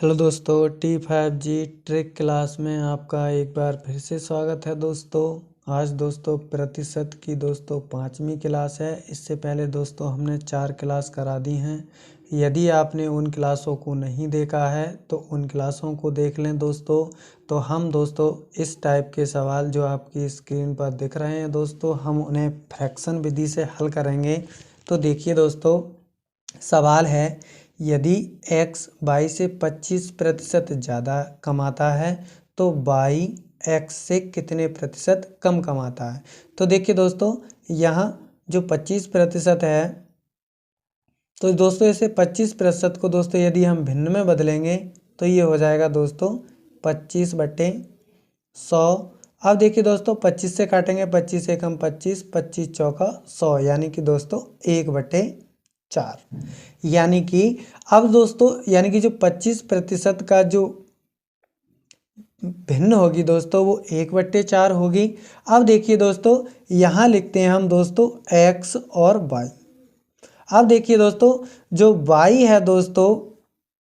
Hello दोस्तों, T5G trick class में आपका एक बार फिर से स्वागत है दोस्तों। आज दोस्तों प्रतिशत की दोस्तों 5वीं क्लास है। इससे पहले दोस्तों हमने 4 क्लास करा दी हैं। यदि आपने उन क्लासों को नहीं देखा है तो उन क्लासों को देख लें दोस्तों। तो हम दोस्तों इस टाइप के सवाल जो आपकी स्क्रीन पर दिख रहे हैं दोस्तों, हम उन्हें फ्रैक्शन विधि से हल करेंगे। तो देखिए दोस्तों, सवाल है यदि x y से 25% ज़्यादा कमाता है तो y x से कितने प्रतिशत कम कमाता है। तो देखिए दोस्तों, यहाँ जो 25% है तो दोस्तों इसे 25% को दोस्तों यदि हम भिन्न में बदलेंगे तो ये हो जाएगा दोस्तों 25/100। अब देखिए दोस्तों, 25 से काटेंगे, 25 एकम 25, 25 चौका 100, यानी कि दोस्तों 1/4। यानी कि अब दोस्तों जो 25% का जो भिन्न होगी दोस्तों वो 1/4 होगी। अब देखिए दोस्तों, यहाँ लिखते हैं हम दोस्तों x और y। अब देखिए दोस्तों, जो y है दोस्तों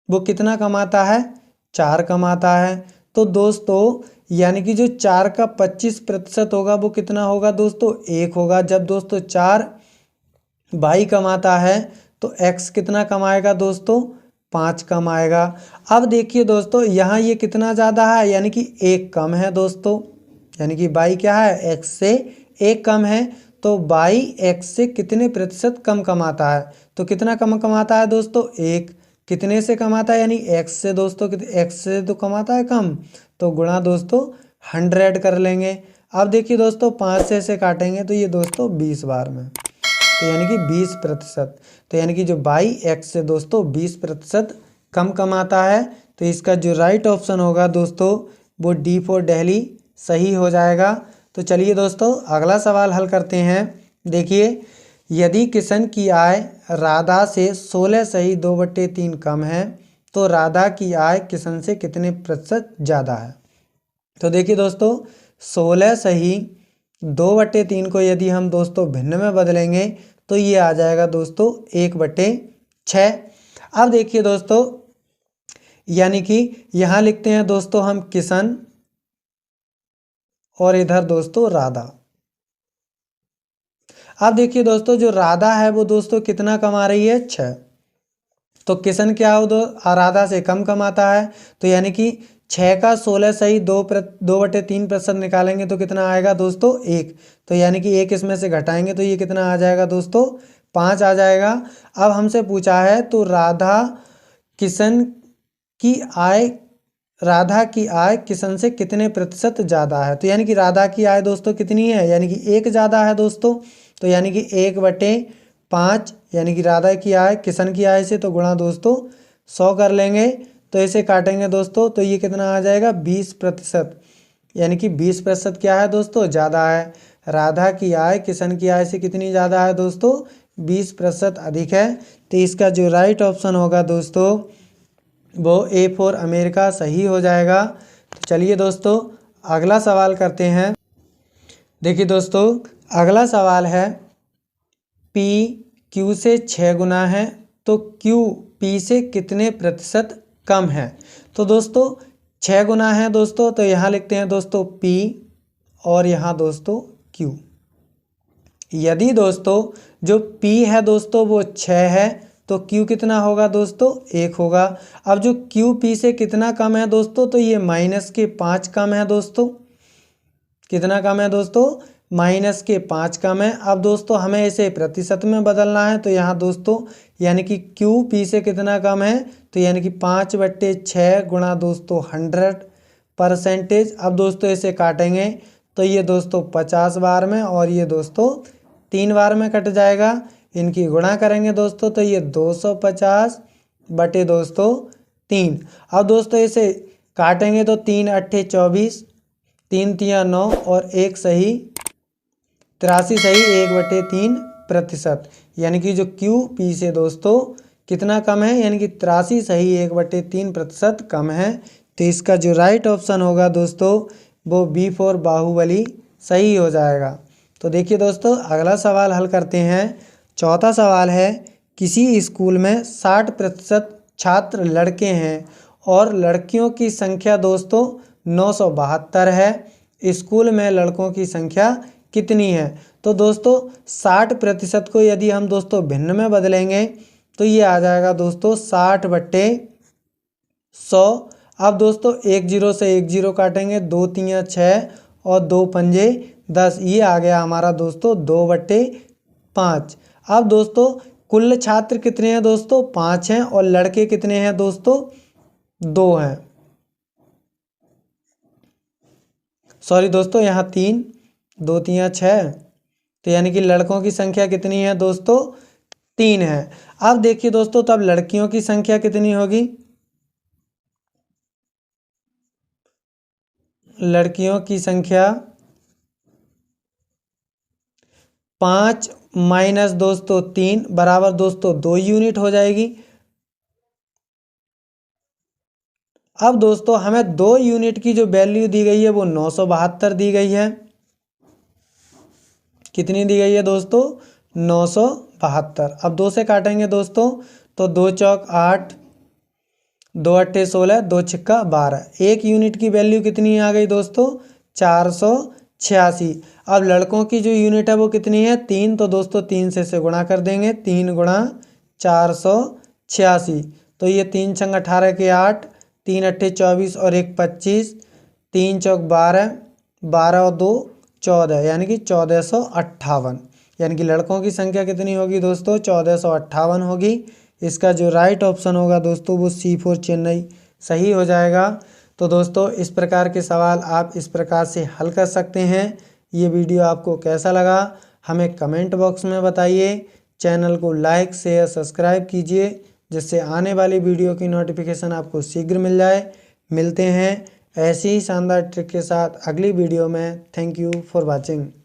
वो कितना कमाता है, 4 कमाता है। तो दोस्तों यानी कि जो 4 का 25% होगा वो कितना होगा दोस्तों, 1 होगा। जब दोस्तों 4 y कमाता है तो x कितना कमाएगा दोस्तों, 5 कमाएगा। अब देखिए दोस्तों, यहाँ ये कितना ज़्यादा है, यानी कि 1 कम है दोस्तों। यानी कि y क्या है, x से 1 कम है। तो y x से कितने प्रतिशत कम कमाता है, तो कितना कम कमाता है दोस्तों, 1। कितने से कमाता है, यानी x से दोस्तों, x से तो कमाता है कम, तो गुणा दोस्तों 100 कर लेंगे। अब देखिए दोस्तों, 5 से इसे काटेंगे तो ये दोस्तों 20 बार में, तो यानी कि 20%। तो यानी कि जो y x से दोस्तों 20% कम कमाता है। तो इसका जो राइट ऑप्शन होगा दोस्तों वो D फॉर दिल्ली सही हो जाएगा। तो चलिए दोस्तों अगला सवाल हल करते हैं। देखिए, यदि किशन की आय राधा से 16 सही 2/3 कम है तो राधा की आय किशन से कितने प्रतिशत ज़्यादा है। तो देखिए दोस्तों, 16 सही 2/3 को यदि हम दोस्तों भिन्न में बदलेंगे तो ये आ जाएगा दोस्तों 1/6। अब देखिए दोस्तों, यानी कि यहाँ लिखते हैं दोस्तों हम किशन और इधर दोस्तों राधा। अब देखिए दोस्तों, जो राधा है वो दोस्तों कितना कमा रही है, 6। तो किशन क्या हो, राधा से कम कमाता है। तो यानी कि 6 का 16 सही 2/3% निकालेंगे तो कितना आएगा दोस्तों, 1। तो यानी कि 1 इसमें से घटाएंगे तो ये कितना आ जाएगा दोस्तों, 5 आ जाएगा। अब हमसे पूछा है तो राधा की आय किशन से कितने प्रतिशत ज़्यादा है। तो यानी कि राधा की आय दोस्तों कितनी है, यानी कि 1 ज़्यादा है दोस्तों। तो यानी कि 1/5, यानी कि राधा की आय किशन की आय से तो गुणा दोस्तों 100 कर लेंगे। तो इसे काटेंगे दोस्तों तो ये कितना आ जाएगा, 20%। यानी कि 20% क्या है दोस्तों, ज़्यादा है। राधा की आय किशन की आय से कितनी ज़्यादा है दोस्तों, 20% अधिक है। तो इसका जो राइट ऑप्शन होगा दोस्तों वो A फॉर अमेरिका सही हो जाएगा। तो चलिए दोस्तों अगला सवाल करते हैं। देखिए दोस्तों, अगला सवाल है P Q से 6 गुना है तो Q P से कितने प्रतिशत कम है। तो दोस्तों 6 गुना है दोस्तों, तो यहाँ लिखते हैं दोस्तों P और यहाँ दोस्तों Q। यदि दोस्तों जो P है दोस्तों वो 6 है तो Q कितना होगा दोस्तों, 1 होगा। अब जो Q P से कितना कम है दोस्तों, तो ये -5 कम है दोस्तों। कितना कम है दोस्तों, -5 कम है। अब दोस्तों हमें इसे प्रतिशत में बदलना है। तो यहाँ दोस्तों यानी कि Q P से कितना कम है, तो यानी कि 5/6 गुणा दोस्तों 100%। अब दोस्तों इसे काटेंगे तो ये दोस्तों 50 बार में और ये दोस्तों 3 बार में कट जाएगा। इनकी गुणा करेंगे दोस्तों तो ये 250 दोस्तों 3। अब दोस्तों इसे काटेंगे तो 3 8 24, 3 3 9 और 1 सही 83 सही 1/3%। यानी कि जो Q P से दोस्तों कितना कम है, यानी कि 83 सही 1/3% कम है। तो इसका जो राइट ऑप्शन होगा दोस्तों वो B फॉर बाहुबली सही हो जाएगा। तो देखिए दोस्तों अगला सवाल हल करते हैं। चौथा सवाल है, किसी स्कूल में 60% छात्र लड़के हैं और लड़कियों की संख्या दोस्तों 972 है। स्कूल में लड़कों की संख्या कितनी है? तो दोस्तों 60% को यदि हम दोस्तों भिन्न में बदलेंगे तो ये आ जाएगा दोस्तों 60/100। अब दोस्तों 1 0 से 1 0 काटेंगे, 2 3 6 और 2 पंजे 10, ये आ गया हमारा दोस्तों 2/5। अब दोस्तों कुल छात्र कितने हैं दोस्तों? 5 हैं और लड़के कितने हैं दोस्तों? 2 हैं। सॉरी दोस्तों, यहाँ 3, 2 3 6, तो यानी कि लड़कों की संख्या कितनी है दोस्तों? 3 है। अब देखिए दोस्तों, तब लड़कियों की संख्या कितनी होगी? लड़कियों की संख्या 5 माइनस दोस्तों 3 बराबर दोस्तों 2 यूनिट हो जाएगी। अब दोस्तों हमें 2 यूनिट की जो वैल्यू दी गई है वो 972 दी गई है। कितनी दी गई है दोस्तों? 972। अब 2 से काटेंगे दोस्तों तो 2 चौक 8, 2 अट्ठे 16, 2 छिक्का 12। 1 यूनिट की वैल्यू कितनी आ गई दोस्तों? 486। अब लड़कों की जो यूनिट है वो कितनी है? 3, तो दोस्तों 3 से इसे गुणा कर देंगे, 3 गुणा 486। तो ये 3 छंग 18 के 8, 3 अट्ठे 24 और 1 25, 3 चौक 12, 12 और 2 14, यानी कि 1458। यानी कि लड़कों की संख्या कितनी होगी दोस्तों? 1458 होगी। इसका जो राइट ऑप्शन होगा दोस्तों वो C4 चेन्नई सही हो जाएगा। तो दोस्तों इस प्रकार के सवाल आप इस प्रकार से हल कर सकते हैं। ये वीडियो आपको कैसा लगा हमें कमेंट बॉक्स में बताइए। चैनल को लाइक शेयर सब्सक्राइब कीजिए जिससे आने वाली वीडियो की नोटिफिकेशन आपको शीघ्र मिल जाए। मिलते हैं ऐसी ही शानदार ट्रिक के साथ अगली वीडियो में। Thank you for watching.